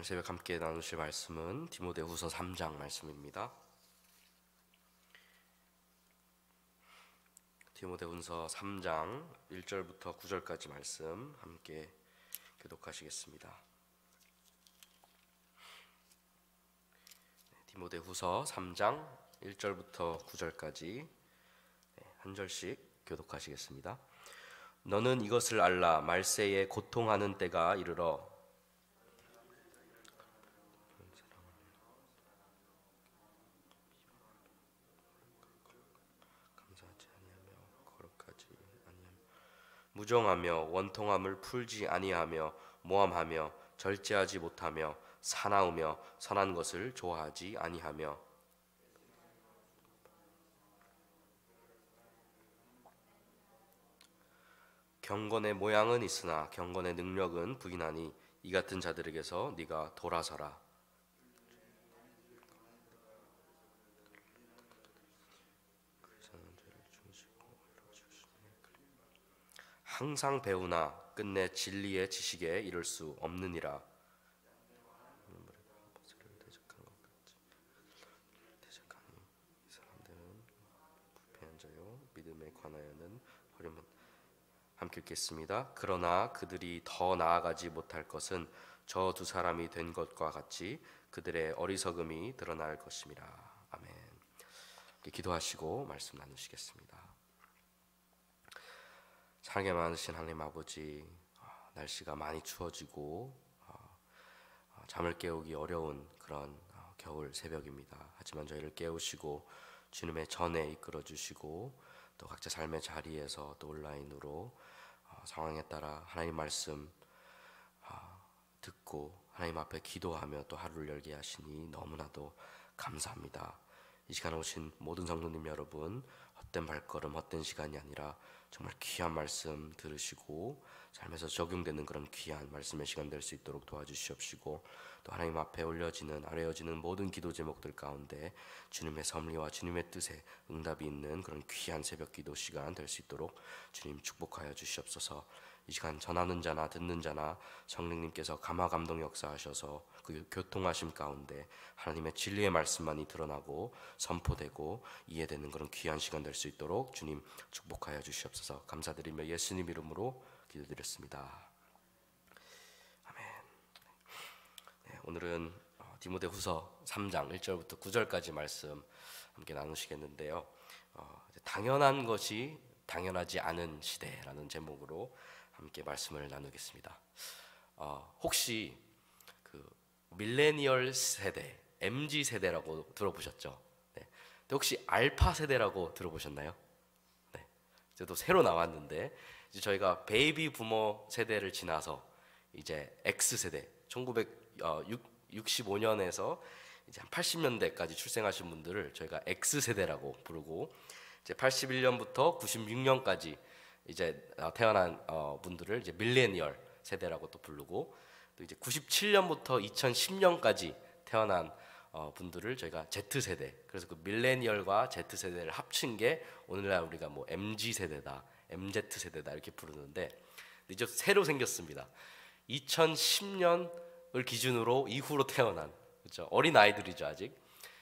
오늘 새벽 함께 나누실 말씀은 디모데후서 3장 말씀입니다. 디모데후서 3장 1절부터 9절까지 말씀 함께 교독하시겠습니다. 디모데후서 3장 1절부터 9절까지 한 절씩 교독하시겠습니다. 너는 이것을 알라. 말세에 고통하는 때가 이르러 무정하며 원통함을 풀지 아니하며 모함하며 절제하지 못하며 사나우며 선한 것을 좋아하지 아니하며 경건의 모양은 있으나 경건의 능력은 부인하니 이 같은 자들에게서 네가 돌아서라. 항상 배우나 끝내 진리의 지식에 이를 수 없느니라. 믿음에 관하여는 어려운 함께 읽겠습니다. 그러나 그들이 더 나아가지 못할 것은 저 두 사람이 된 것과 같이 그들의 어리석음이 드러날 것임이라. 아멘. 기도하시고 말씀 나누시겠습니다. 사랑에 많으신 하나님 아버지, 날씨가 많이 추워지고 잠을 깨우기 어려운 그런 겨울 새벽입니다. 하지만 저희를 깨우시고 주님의 전에 이끌어 주시고 또 각자 삶의 자리에서 또 온라인으로 상황에 따라 하나님 말씀 듣고 하나님 앞에 기도하며 또 하루를 열게 하시니 너무나도 감사합니다. 이 시간에 오신 모든 성도님 여러분, 헛된 발걸음, 헛된 시간이 아니라 정말 귀한 말씀 들으시고 삶에서 적용되는 그런 귀한 말씀의 시간 될 수 있도록 도와주시옵시고, 또 하나님 앞에 올려지는 아뢰어지는 모든 기도 제목들 가운데 주님의 섭리와 주님의 뜻에 응답이 있는 그런 귀한 새벽 기도 시간 될 수 있도록 주님 축복하여 주시옵소서. 이 시간 전하는 자나 듣는 자나 성령님께서 감화 감동 역사하셔서 그 교통하심 가운데 하나님의 진리의 말씀만이 드러나고 선포되고 이해되는 그런 귀한 시간 될 수 있도록 주님 축복하여 주시옵소서. 감사드리며 예수님 이름으로 기도드렸습니다. 아멘. 네, 오늘은 디모데후서 3장 1절부터 9절까지 말씀 함께 나누시겠는데요. 당연한 것이 당연하지 않은 시대라는 제목으로 함께 말씀을 나누겠습니다. 혹시 그 밀레니얼 세대, MZ 세대라고 들어보셨죠? 네. 혹시 알파 세대라고 들어보셨나요? 네. 저도 새로 나왔는데 이제 저희가 베이비 부머 세대를 지나서 이제 X 세대, 1965년에서 이제 한 80년대까지 출생하신 분들을 저희가 X 세대라고 부르고, 이제 81년부터 96년까지 이제 태어난 분들을 이제 밀레니얼 세대라고 또 부르고, 또 이제 97년부터 2010년까지 태어난 분들을 저희가 Z 세대, 그래서 그 밀레니얼과 Z 세대를 합친 게 오늘날 우리가 뭐 MG 세대다, MZ 세대다 이렇게 부르는데, 이제 새로 생겼습니다. 2010년을 기준으로 이후로 태어난, 그렇죠? 어린 아이들이죠 아직.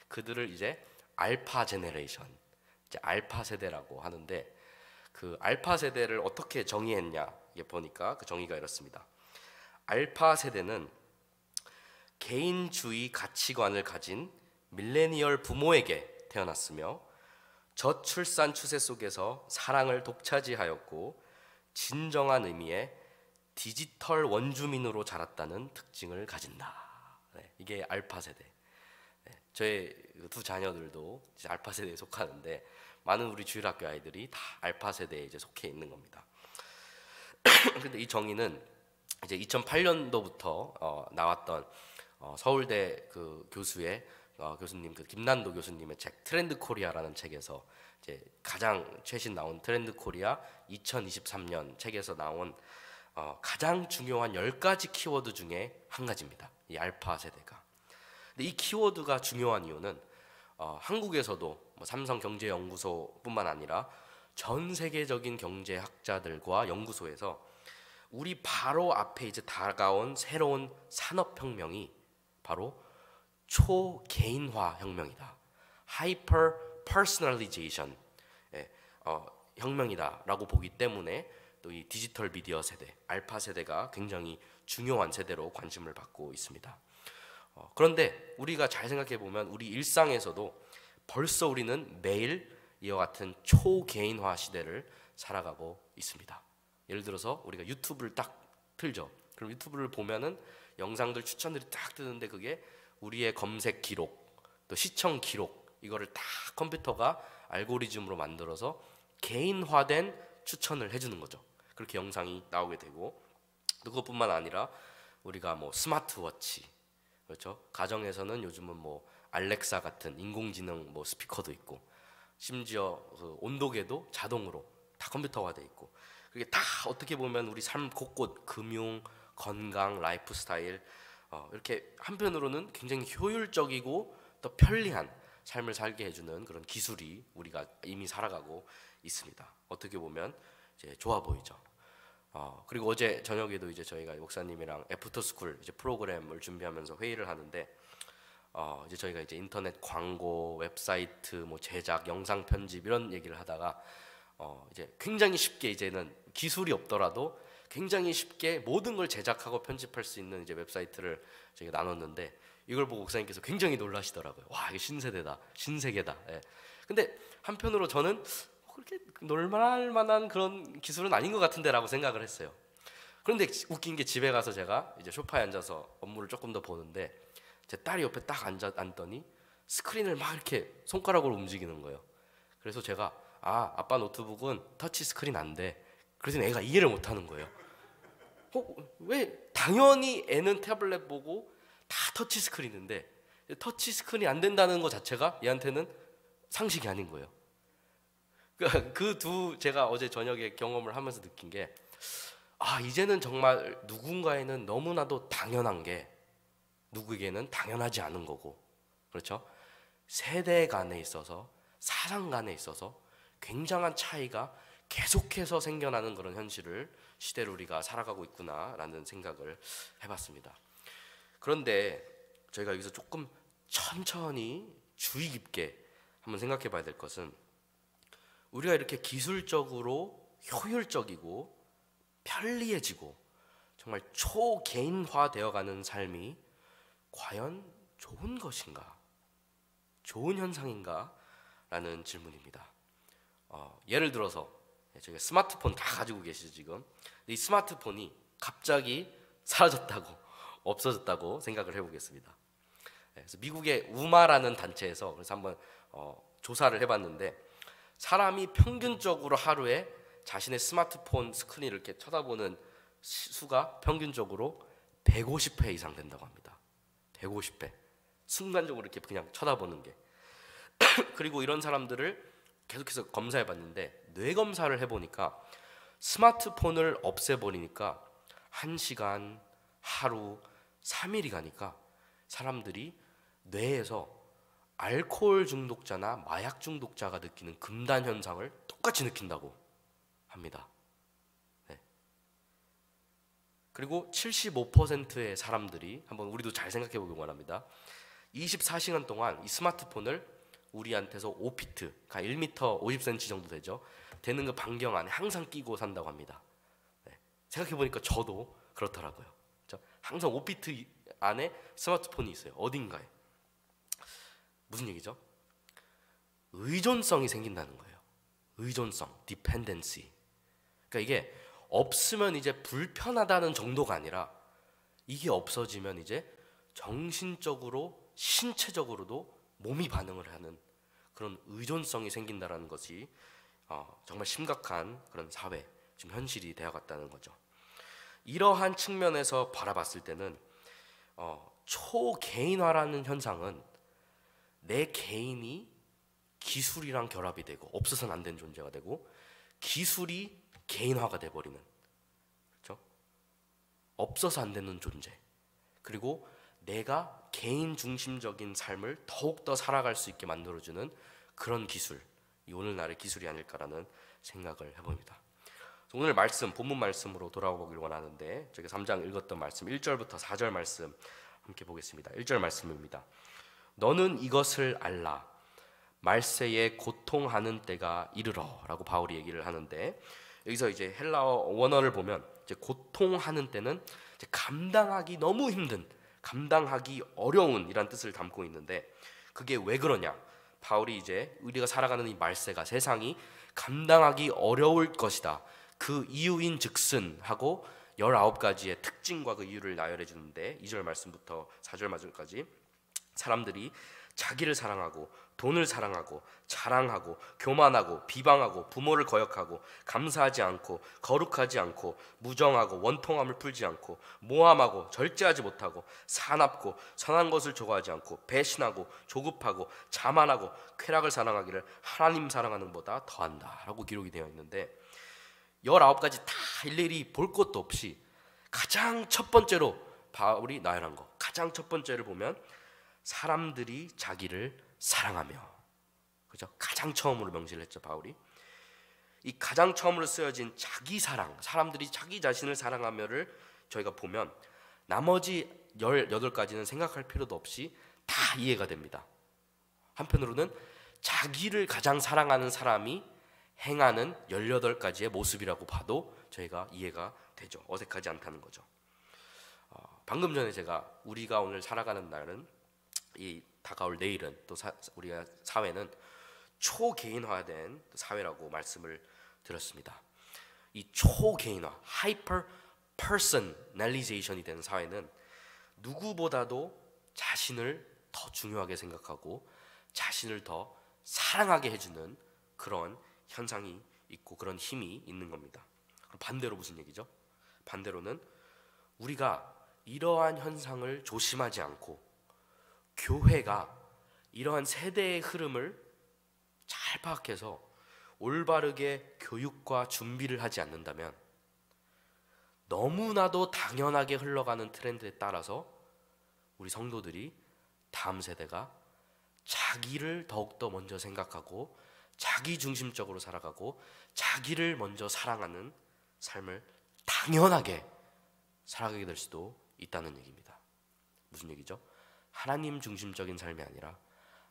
그들을 이제 알파 제네레이션, 이제 알파 세대라고 하는데, 그 알파 세대를 어떻게 정의했냐 이게 보니까 그 정의가 이렇습니다. 알파 세대는 개인주의 가치관을 가진 밀레니얼 부모에게 태어났으며 저출산 추세 속에서 사랑을 독차지하였고 진정한 의미의 디지털 원주민으로 자랐다는 특징을 가진다. 네, 이게 알파 세대. 네, 저의 두 자녀들도 이제 알파 세대에 속하는데 많은 우리 주일학교 아이들이 다 알파 세대에 이제 속해 있는 겁니다. 근데 이 정의는 이제 2008년도부터 나왔던 서울대 그 교수의 교수님, 그 김난도 교수님의 책 트렌드 코리아라는 책에서 이제 가장 최신 나온 트렌드 코리아 2023년 책에서 나온 가장 중요한 10가지 키워드 중에 한 가지입니다. 이 알파 세대가. 근데 이 키워드가 중요한 이유는 한국에서도 뭐 삼성경제연구소뿐만 아니라 전 세계적인 경제학자들과 연구소에서 우리 바로 앞에 이제 다가온 새로운 산업혁명이 바로 초개인화 혁명이다. 하이퍼 퍼스널리제이션 혁명이다라고 보기 때문에 또 이 디지털 미디어 세대, 알파 세대가 굉장히 중요한 세대로 관심을 받고 있습니다. 그런데 우리가 잘 생각해 보면 우리 일상에서도 벌써 우리는 매일 이와 같은 초개인화 시대를 살아가고 있습니다. 예를 들어서 우리가 유튜브를 딱 틀죠. 그럼 유튜브를 보면은 영상들 추천들이 딱 뜨는데 그게 우리의 검색 기록, 또 시청 기록 이거를 다 컴퓨터가 알고리즘으로 만들어서 개인화된 추천을 해주는 거죠. 그렇게 영상이 나오게 되고, 또 그것뿐만 아니라 우리가 뭐 스마트워치, 그렇죠? 가정에서는 요즘은 뭐 알렉사 같은 인공지능 뭐 스피커도 있고, 심지어 그 온도계도 자동으로 다 컴퓨터화돼 있고, 그게 다 어떻게 보면 우리 삶 곳곳 금융, 건강, 라이프 스타일 이렇게 한편으로는 굉장히 효율적이고 또 편리한 삶을 살게 해주는 그런 기술이 우리가 이미 살아가고 있습니다. 어떻게 보면 이제 좋아 보이죠. 그리고 어제 저녁에도 이제 저희가 목사님이랑 애프터스쿨 이제 프로그램을 준비하면서 회의를 하는데 이제 저희가 이제 인터넷 광고, 웹사이트 뭐 제작, 영상 편집 이런 얘기를 하다가 이제 굉장히 쉽게 이제는 기술이 없더라도 굉장히 쉽게 모든 걸 제작하고 편집할 수 있는 이제 웹사이트를 저희가 나눴는데 이걸 보고 목사님께서 굉장히 놀라시더라고요. 와, 이게 신세대다, 신세계다. 예. 근데 한편으로 저는 그렇게 놀랄 만한 그런 기술은 아닌 것 같은데라고 생각을 했어요. 그런데 웃긴 게 집에 가서 제가 이제 소파에 앉아서 업무를 조금 더 보는데 제 딸이 옆에 딱 앉더니 스크린을 막 이렇게 손가락으로 움직이는 거예요. 그래서 제가 아빠 노트북은 터치 스크린 안 돼. 그래서 애가 이해를 못 하는 거예요. 왜 당연히 애는 태블릿 보고 다 터치 스크린인데 터치 스크린이 안 된다는 것 자체가 얘한테는 상식이 아닌 거예요. 그 두 제가 어제 저녁에 경험을 하면서 느낀 게 이제는 정말 누군가에는 너무나도 당연한 게 누구에게는 당연하지 않은 거고, 그렇죠? 세대 간에 있어서 사상 간에 있어서 굉장한 차이가 계속해서 생겨나는 그런 현실을 시대를 우리가 살아가고 있구나라는 생각을 해봤습니다. 그런데 저희가 여기서 조금 천천히 주의 깊게 한번 생각해 봐야 될 것은 우리가 이렇게 기술적으로 효율적이고 편리해지고 정말 초개인화되어가는 삶이 과연 좋은 것인가? 좋은 현상인가? 라는 질문입니다. 예를 들어서 저희가 스마트폰 다 가지고 계시죠 지금. 이 스마트폰이 갑자기 사라졌다고 없어졌다고 생각을 해보겠습니다. 그래서 미국의 우마라는 단체에서 그래서 한번 조사를 해봤는데 사람이 평균적으로 하루에 자신의 스마트폰 스크린을 이렇게 쳐다보는 수가 평균적으로 150회 이상 된다고 합니다. 150회. 순간적으로 이렇게 그냥 쳐다보는 게. 그리고 이런 사람들을 계속해서 검사해봤는데 뇌 검사를 해보니까 스마트폰을 없애버리니까 1시간, 하루, 3일이 가니까 사람들이 뇌에서 알코올 중독자나 마약 중독자가 느끼는 금단 현상을 똑같이 느낀다고 합니다. 네. 그리고 75%의 사람들이 한번 우리도 잘 생각해 보기 원합니다. 24시간 동안 이 스마트폰을 우리한테서 5피트, 그러니까 1m 50cm 정도 되는 그 반경 안에 항상 끼고 산다고 합니다. 네. 생각해 보니까 저도 그렇더라고요. 항상 5피트 안에 스마트폰이 있어요. 어딘가에. 무슨 얘기죠? 의존성이 생긴다는 거예요. 의존성, dependency. 그러니까 이게 없으면 이제 불편하다는 정도가 아니라 이게 없어지면 이제 정신적으로, 신체적으로도 몸이 반응을 하는 그런 의존성이 생긴다라는 것이 정말 심각한 그런 사회, 지금 현실이 되어갔다는 거죠. 이러한 측면에서 바라봤을 때는 초개인화라는 현상은 내 개인이 기술이랑 결합이 되고 없어서는 안 되는 존재가 되고 기술이 개인화가 돼버리는, 그렇죠? 없어서 안 되는 존재. 그리고 내가 개인 중심적인 삶을 더욱더 살아갈 수 있게 만들어주는 그런 기술, 이 오늘날의 기술이 아닐까라는 생각을 해봅니다. 오늘 말씀, 본문 말씀으로 돌아오길 원하는데 저희가 3장 읽었던 말씀 1절부터 4절 말씀 함께 보겠습니다. 1절 말씀입니다. 너는 이것을 알라. 말세에 고통하는 때가 이르러라고 바울이 얘기를 하는데, 여기서 이제 헬라어 원어를 보면 이제 고통하는 때는 이제 감당하기 너무 힘든, 감당하기 어려운 이란 뜻을 담고 있는데, 그게 왜 그러냐? 바울이 이제 우리가 살아가는 이 말세가, 세상이 감당하기 어려울 것이다, 그 이유인 즉슨 하고 19가지의 특징과 그 이유를 나열해 주는데, 2절 말씀부터 4절 말씀까지 사람들이 자기를 사랑하고 돈을 사랑하고 자랑하고 교만하고 비방하고 부모를 거역하고 감사하지 않고 거룩하지 않고 무정하고 원통함을 풀지 않고 모함하고 절제하지 못하고 사납고 선한 것을 좋아하지 않고 배신하고 조급하고 자만하고 쾌락을 사랑하기를 하나님 사랑하는 것보다 더한다 라고 기록이 되어 있는데, 19가지 다 일일이 볼 것도 없이 가장 첫 번째로 바울이 나열한 거, 가장 첫 번째를 보면 사람들이 자기를 사랑하며, 그죠? 가장 처음으로 명시를 했죠, 바울이. 이 가장 처음으로 쓰여진 자기 사랑, 사람들이 자기 자신을 사랑하며를 저희가 보면 나머지 18가지는 생각할 필요도 없이 다 이해가 됩니다. 한편으로는 자기를 가장 사랑하는 사람이 행하는 18가지의 모습이라고 봐도 저희가 이해가 되죠. 어색하지 않다는 거죠. 방금 전에 제가 우리가 오늘 살아가는 날은, 이 다가올 내일은, 또 우리가 사회는 초개인화된 사회라고 말씀을 드렸습니다. 이 초개인화, 하이퍼 퍼스널리제이션이 되는 사회는 누구보다도 자신을 더 중요하게 생각하고 자신을 더 사랑하게 해주는 그런 현상이 있고 그런 힘이 있는 겁니다. 반대로 무슨 얘기죠? 반대로는 우리가 이러한 현상을 조심하지 않고 교회가 이러한 세대의 흐름을 잘 파악해서 올바르게 교육과 준비를 하지 않는다면 너무나도 당연하게 흘러가는 트렌드에 따라서 우리 성도들이 다음 세대가 자기를 더욱더 먼저 생각하고 자기 중심적으로 살아가고 자기를 먼저 사랑하는 삶을 당연하게 살아가게 될 수도 있다는 얘기입니다. 무슨 얘기죠? 하나님 중심적인 삶이 아니라,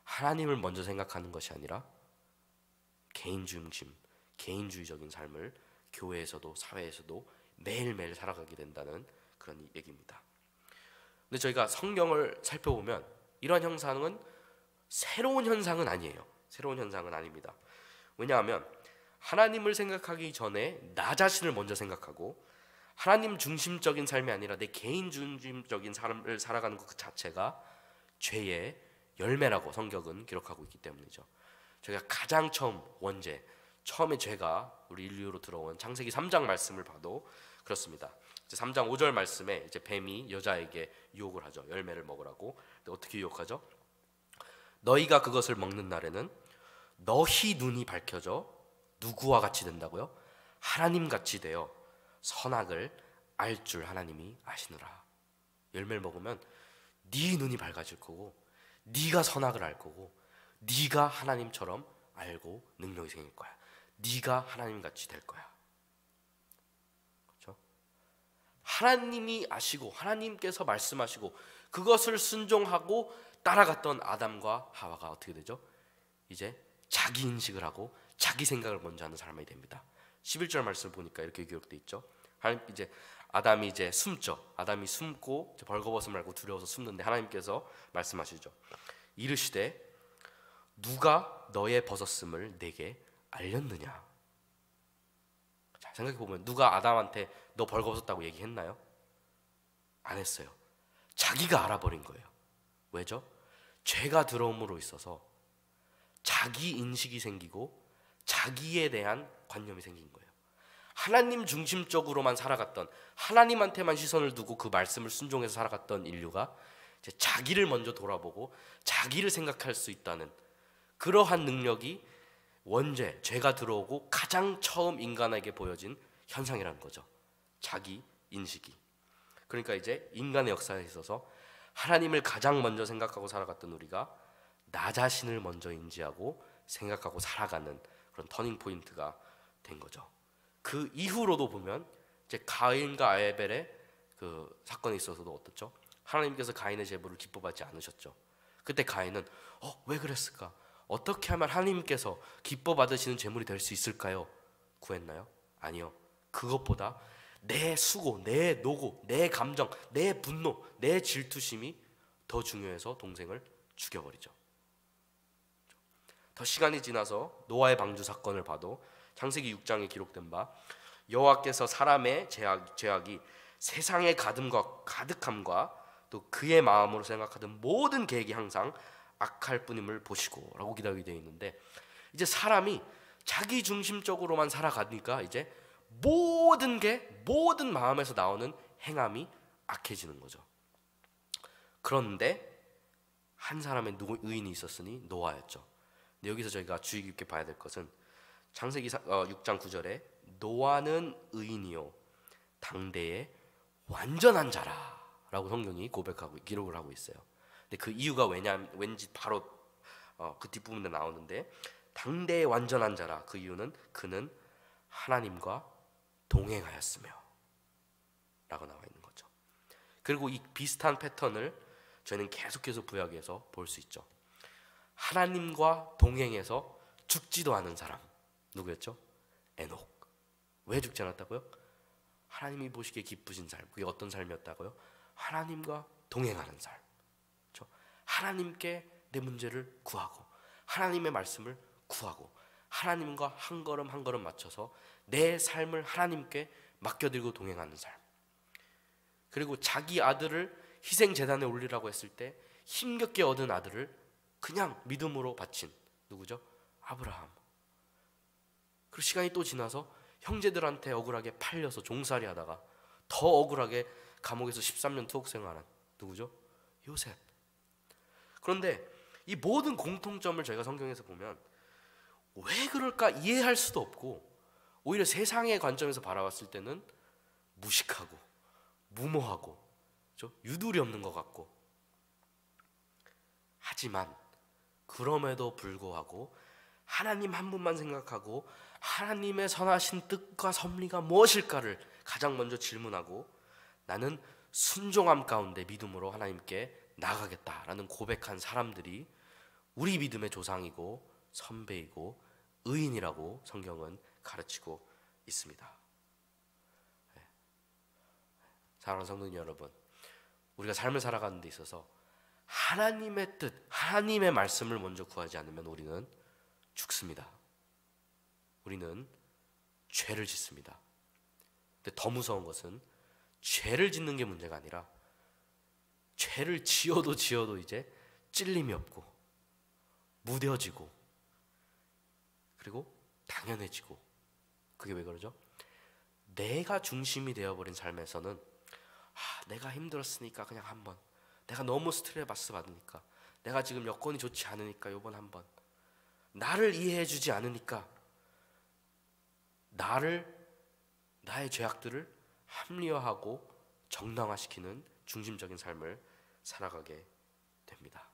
하나님을 먼저 생각하는 것이 아니라 개인 중심, 개인주의적인 삶을 교회에서도 사회에서도 매일매일 살아가게 된다는 그런 얘기입니다. 근데 저희가 성경을 살펴보면 이러한 현상은 새로운 현상은 아니에요. 새로운 현상은 아닙니다. 왜냐하면 하나님을 생각하기 전에 나 자신을 먼저 생각하고 하나님 중심적인 삶이 아니라 내 개인 중심적인 삶을 살아가는 것 그 자체가 죄의 열매라고 성경은 기록하고 있기 때문이죠. 저희가 가장 처음 원죄, 처음에 죄가 우리 인류로 들어온 창세기 3장 말씀을 봐도 그렇습니다. 3장 5절 말씀에 이제 뱀이 여자에게 유혹을 하죠. 열매를 먹으라고. 근데 어떻게 유혹하죠? 너희가 그것을 먹는 날에는 너희 눈이 밝혀져 누구와 같이 된다고요? 하나님 같이 되어 선악을 알 줄 하나님이 아시느라. 열매를 먹으면 네 눈이 밝아질 거고 네가 선악을 알 거고 네가 하나님처럼 알고 능력이 생길 거야. 네가 하나님 같이 될 거야. 그렇죠? 하나님이 아시고 하나님께서 말씀하시고 그것을 순종하고 따라갔던 아담과 하와가 어떻게 되죠? 이제 자기 인식을 하고 자기 생각을 먼저 하는 사람이 됩니다. 11절 말씀을 보니까 이렇게 기록되어 있죠. 이제 아담이 이제 숨죠. 아담이 숨고 벌거벗음 말고 두려워서 숨는데 하나님께서 말씀하시죠. 이르시되 누가 너의 벗었음을 내게 알렸느냐. 자, 생각해보면 누가 아담한테 너 벌거벗었다고 얘기했나요? 안 했어요. 자기가 알아버린 거예요. 왜죠? 죄가 들어옴으로 있어서 자기 인식이 생기고 자기에 대한 관념이 생긴 거예요. 하나님 중심적으로만 살아갔던, 하나님한테만 시선을 두고 그 말씀을 순종해서 살아갔던 인류가 이제 자기를 먼저 돌아보고 자기를 생각할 수 있다는 그러한 능력이 원죄, 죄가 들어오고 가장 처음 인간에게 보여진 현상이라는 거죠. 자기 인식이. 그러니까 이제 인간의 역사에 있어서 하나님을 가장 먼저 생각하고 살아갔던 우리가 나 자신을 먼저 인지하고 생각하고 살아가는 그런 터닝 포인트가 된 거죠. 그 이후로도 보면 이제 가인과 아벨의 그 사건에 있어서도 어떻죠? 하나님께서 가인의 제보를 기뻐받지 않으셨죠. 그때 가인은 왜 그랬을까? 어떻게 하면 하나님께서 기뻐받으시는 제물이 될 수 있을까요? 구했나요? 아니요. 그것보다 내 수고, 내 노고, 내 감정, 내 분노, 내 질투심이 더 중요해서 동생을 죽여버리죠. 더 시간이 지나서 노아의 방주 사건을 봐도 창세기 6장에 기록된 바 여호와께서 사람의 죄악이 세상의 가득함과 또 그의 마음으로 생각하던 모든 계획이 항상 악할 뿐임을 보시고 라고 기록이 되어 있는데, 이제 사람이 자기 중심적으로만 살아가니까 이제 모든 마음에서 나오는 행함이 악해지는 거죠. 그런데 한 사람의 의인이 있었으니 노아였죠. 근데 여기서 저희가 주의 깊게 봐야 될 것은 창세기 6장 9절에 노아는 의인이요 당대의 완전한 자라 라고 성경이 기록을 하고 있어요. 근데 그 이유가 왠지 바로 그 뒷부분에 나오는데, 당대의 완전한 자라, 그 이유는 그는 하나님과 동행하였으며 라고 나와 있는 거죠. 그리고 이 비슷한 패턴을 저희는 계속해서 구약에서 볼 수 있죠. 하나님과 동행해서 죽지도 않은 사람 누구였죠? 에녹. 왜 죽지 않았다고요? 하나님이 보시기에 기쁘신 삶. 그게 어떤 삶이었다고요? 하나님과 동행하는 삶. 그렇죠? 하나님께 내 문제를 구하고 하나님의 말씀을 구하고 하나님과 한 걸음 한 걸음 맞춰서 내 삶을 하나님께 맡겨드리고 동행하는 삶. 그리고 자기 아들을 희생제단에 올리라고 했을 때 힘겹게 얻은 아들을 그냥 믿음으로 바친 누구죠? 아브라함. 그리고 시간이 또 지나서 형제들한테 억울하게 팔려서 종살이 하다가 더 억울하게 감옥에서 13년 투옥 생활한 누구죠? 요셉. 그런데 이 모든 공통점을 저희가 성경에서 보면 왜 그럴까 이해할 수도 없고, 오히려 세상의 관점에서 바라봤을 때는 무식하고 무모하고 유두리 없는 것 같고, 하지만 그럼에도 불구하고 하나님 한 분만 생각하고 하나님의 선하신 뜻과 섭리가 무엇일까를 가장 먼저 질문하고 나는 순종함 가운데 믿음으로 하나님께 나가겠다라는 고백한 사람들이 우리 믿음의 조상이고 선배이고 의인이라고 성경은 가르치고 있습니다. 사랑하는 성도 여러분, 우리가 삶을 살아가는 데 있어서 하나님의 뜻, 하나님의 말씀을 먼저 구하지 않으면 우리는 죽습니다. 우리는 죄를 짓습니다. 근데 더 무서운 것은 죄를 짓는 게 문제가 아니라 죄를 지어도 이제 찔림이 없고 무뎌지고 그리고 당연해지고, 그게 왜 그러죠? 내가 중심이 되어버린 삶에서는 내가 힘들었으니까 그냥 한번, 내가 너무 스트레스 받으니까, 내가 지금 여건이 좋지 않으니까 요번 한번, 나를 이해해주지 않으니까 나의 죄악들을 합리화하고 정당화시키는 중심적인 삶을 살아가게 됩니다.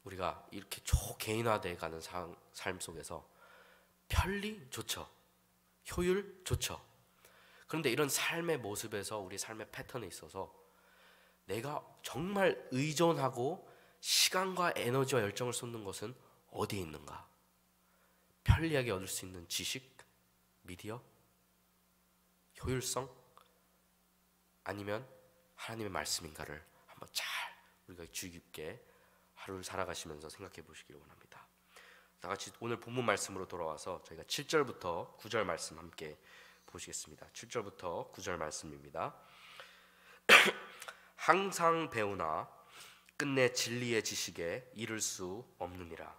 우리가 이렇게 초개인화되어 가는 삶 속에서 편리 좋죠, 효율 좋죠. 그런데 이런 삶의 모습에서, 우리 삶의 패턴에 있어서 내가 정말 의존하고 시간과 에너지와 열정을 쏟는 것은 어디에 있는가? 편리하게 얻을 수 있는 지식, 미디어, 효율성, 아니면 하나님의 말씀인가를 한번 잘 우리가 주의 깊게 하루를 살아가시면서 생각해 보시기를 원합니다. 다 같이 오늘 본문 말씀으로 돌아와서 저희가 7절부터 9절 말씀 함께 보시겠습니다. 7절부터 9절 말씀입니다. 항상 배우나 끝내 진리의 지식에 이를 수 없느니라.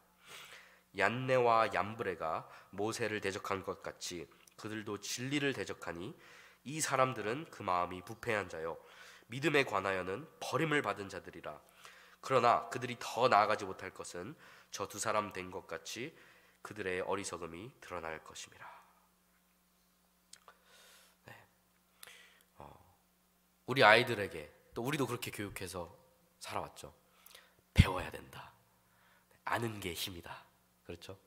얀네와 얀브레가 모세를 대적한 것 같이 그들도 진리를 대적하니 이 사람들은 그 마음이 부패한 자요 믿음에 관하여는 버림을 받은 자들이라. 그러나 그들이 더 나아가지 못할 것은 저 두 사람 된 것 같이 그들의 어리석음이 드러날 것임이라. 우리 아이들에게, 또 우리도 그렇게 교육해서 살아왔죠. 배워야 된다. 아는 게 힘이다. 그렇죠?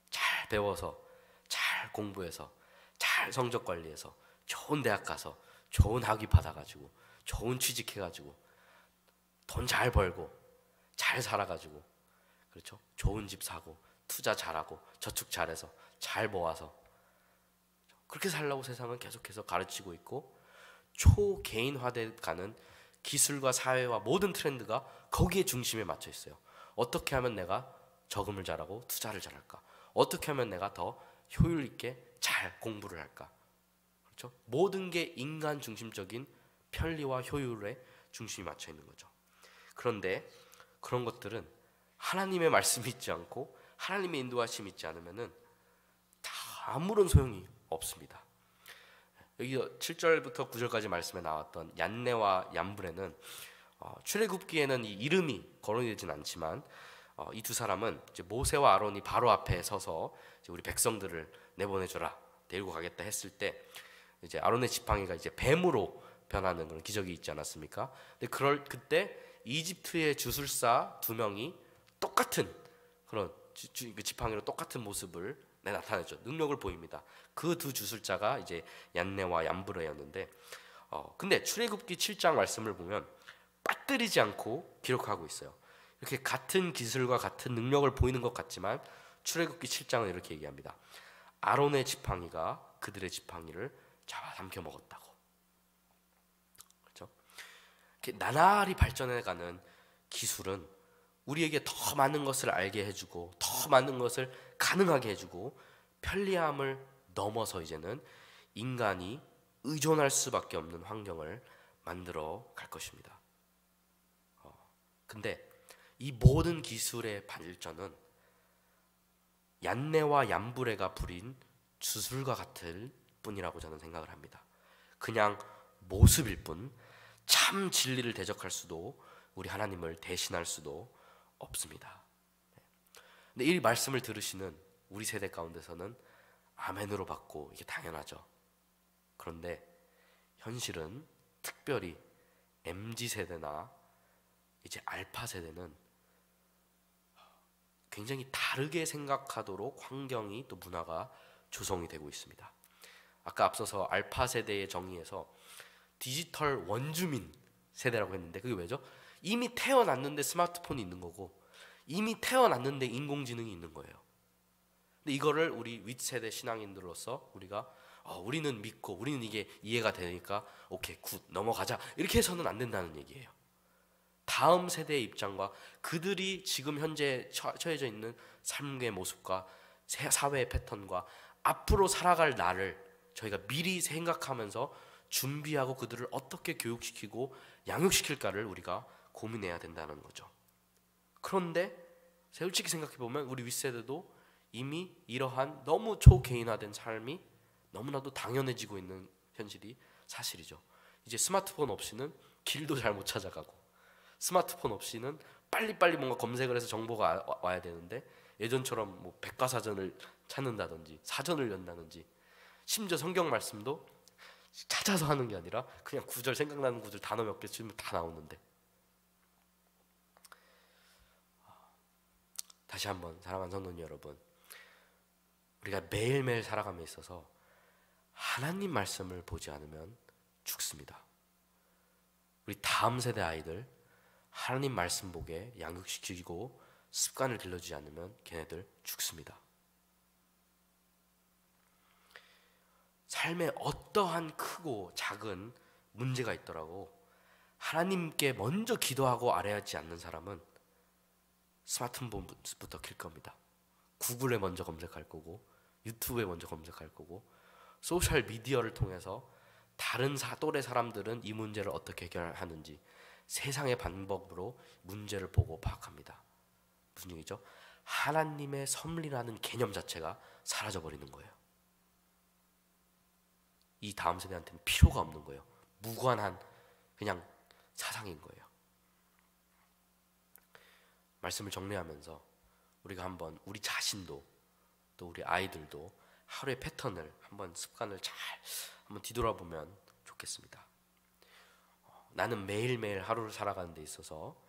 잘 배워서, 잘 공부해서, 잘 성적 관리해서, 좋은 대학 가서, 좋은 학위 받아가지고 좋은 취직해가지고 돈 잘 벌고 잘 살아가지고, 그렇죠? 좋은 집 사고 투자 잘하고 저축 잘해서 잘 모아서 그렇게 살라고 세상은 계속해서 가르치고 있고, 초개인화돼 가는 기술과 사회와 모든 트렌드가 거기에 중심에 맞춰 있어요. 어떻게 하면 내가 저금을 잘하고 투자를 잘할까? 어떻게 하면 내가 더 효율 있게 잘 공부를 할까? 그렇죠? 모든 게 인간 중심적인 편리와 효율에 중심이 맞춰 있는 거죠. 그런데 그런 것들은 하나님의 말씀이 있지 않고 하나님의 인도하심이 있지 않으면은 다 아무런 소용이 없습니다. 여기 7절부터 9절까지 말씀에 나왔던 얀네와 얀브레는 출애굽기에는 이 이름이 거론이 되진 않지만 이 두 사람은 이제 모세와 아론이 바로 앞에 서서 이제 우리 백성들을 내보내줘라, 데리고 가겠다 했을 때 이제 아론의 지팡이가 이제 뱀으로 변하는 그런 기적이 있지 않았습니까? 근데 그때 이집트의 주술사 두 명이 똑같은 그런 그 지팡이로 똑같은 모습을 나타냈죠. 능력을 보입니다. 그 두 주술자가 이제 얀네와 얀브레였는데, 근데 출애굽기 7장 말씀을 보면 빠뜨리지 않고 기록하고 있어요. 이렇게 같은 기술과 같은 능력을 보이는 것 같지만 출애굽기 7장은 이렇게 얘기합니다. 아론의 지팡이가 그들의 지팡이를 잡아삼켜 먹었다고. 그렇죠? 이렇게 나날이 발전해가는 기술은 우리에게 더 많은 것을 알게 해주고 더 많은 것을 가능하게 해주고 편리함을 넘어서 이제는 인간이 의존할 수밖에 없는 환경을 만들어 갈 것입니다. 근데 이 모든 기술의 발전은 얀네와 얀브레가 부린 주술과 같을 뿐이라고 저는 생각을 합니다. 그냥 모습일 뿐, 참 진리를 대적할 수도 우리 하나님을 대신할 수도 없습니다. 근데 이 말씀을 들으시는 우리 세대 가운데서는 아멘으로 받고 이게 당연하죠. 그런데 현실은 특별히 MZ세대나 이제 알파 세대는 굉장히 다르게 생각하도록 환경이 또 문화가 조성이 되고 있습니다. 아까 앞서서 알파 세대의 정의에서 디지털 원주민 세대라고 했는데 그게 왜죠? 이미 태어났는데 스마트폰이 있는 거고 이미 태어났는데 인공지능이 있는 거예요. 근데 이거를 우리 윗세대 신앙인들로서 우리는 믿고 우리는 이게 이해가 되니까 오케이 굿 넘어가자 이렇게 해서는 안 된다는 얘기예요. 다음 세대의 입장과 그들이 지금 현재 처해져 있는 삶의 모습과 사회의 패턴과 앞으로 살아갈 나를 저희가 미리 생각하면서 준비하고 그들을 어떻게 교육시키고 양육시킬까를 우리가 고민해야 된다는 거죠. 그런데 솔직히 생각해보면 우리 윗세대도 이미 이러한 너무 초개인화된 삶이 너무나도 당연해지고 있는 현실이 사실이죠. 이제 스마트폰 없이는 길도 잘 못 찾아가고 스마트폰 없이는 빨리빨리 뭔가 검색을 해서 정보가 와야 되는데 예전처럼 뭐 백과사전을 찾는다든지 사전을 연다든지 심지어 성경 말씀도 찾아서 하는 게 아니라 그냥 구절 생각나는 구절 단어 몇 개 치면 다 나오는데, 다시 한번 사랑하는 성도님 여러분, 우리가 매일매일 살아감에 있어서 하나님 말씀을 보지 않으면 죽습니다. 우리 다음 세대 아이들 하나님 말씀 보게 양육시키고 습관을 길러주지 않으면 걔네들 죽습니다. 삶에 어떠한 크고 작은 문제가 있더라도 하나님께 먼저 기도하고 아뢰지 않는 사람은 스마트폰부터 킬 겁니다. 구글에 먼저 검색할 거고 유튜브에 먼저 검색할 거고 소셜 미디어를 통해서 다른 또래 사람들은 이 문제를 어떻게 해결하는지 세상의 방법으로 문제를 보고 파악합니다. 무슨 얘기죠? 하나님의 섭리라는 개념 자체가 사라져버리는 거예요. 이 다음 세대한테는 필요가 없는 거예요. 무관한 그냥 사상인 거예요. 말씀을 정리하면서 우리가 한번 우리 자신도 또 우리 아이들도 하루의 패턴을 한번 습관을 잘 한번 뒤돌아보면 좋겠습니다. 나는 매일매일 하루를 살아가는 데 있어서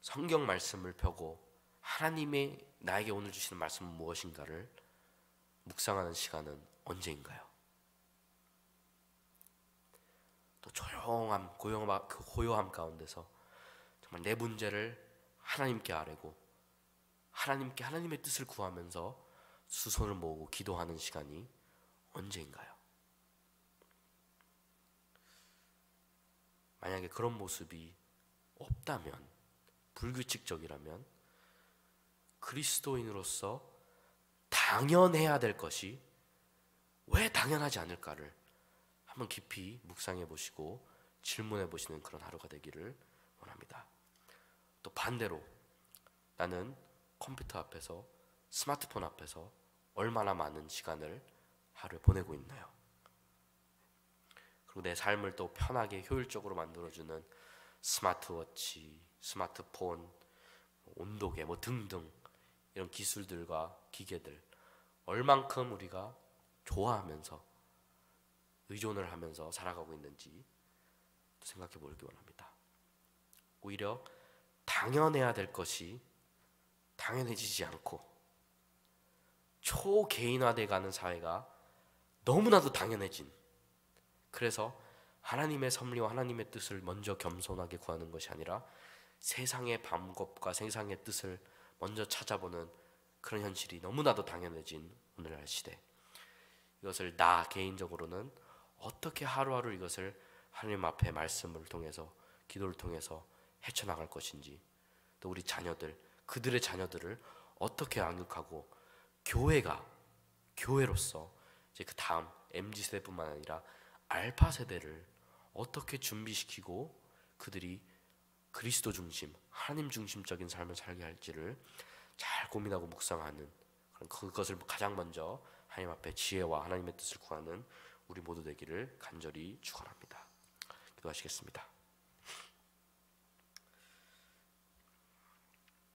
성경 말씀을 펴고 하나님이 나에게 오늘 주시는 말씀은 무엇인가를 묵상하는 시간은 언제인가요? 또 조용함, 고요함, 그 고요함 가운데서 정말 내 문제를 하나님께 아뢰고 하나님께 하나님의 뜻을 구하면서 두 손을 모으고 기도하는 시간이 언제인가요? 만약에 그런 모습이 없다면, 불규칙적이라면 그리스도인으로서 당연해야 될 것이 왜 당연하지 않을까를 한번 깊이 묵상해 보시고 질문해 보시는 그런 하루가 되기를 원합니다. 또 반대로 나는 컴퓨터 앞에서, 스마트폰 앞에서 얼마나 많은 시간을 하루에 보내고 있나요? 그리고 내 삶을 또 편하게 효율적으로 만들어주는 스마트워치, 스마트폰, 온도계 등등 이런 기술들과 기계들 얼만큼 우리가 좋아하면서 의존을 하면서 살아가고 있는지 생각해 보기 원합니다. 오히려 당연해야 될 것이 당연해지지 않고 초개인화돼 가는 사회가 너무나도 당연해진, 그래서 하나님의 섭리와 하나님의 뜻을 먼저 겸손하게 구하는 것이 아니라 세상의 방법과 세상의 뜻을 먼저 찾아보는 그런 현실이 너무나도 당연해진 오늘날 시대, 이것을 나 개인적으로는 어떻게 하루하루 이것을 하나님 앞에 말씀을 통해서 기도를 통해서 헤쳐나갈 것인지, 또 우리 자녀들, 그들의 자녀들을 어떻게 양육하고 교회로서 이제 그 다음 MZ세대뿐만 아니라 알파 세대를 어떻게 준비시키고 그들이 그리스도 중심, 하나님 중심적인 삶을 살게 할지를 잘 고민하고 묵상하는, 그것을 가장 먼저 하나님 앞에 지혜와 하나님의 뜻을 구하는 우리 모두 되기를 간절히 축원합니다. 기도하시겠습니다.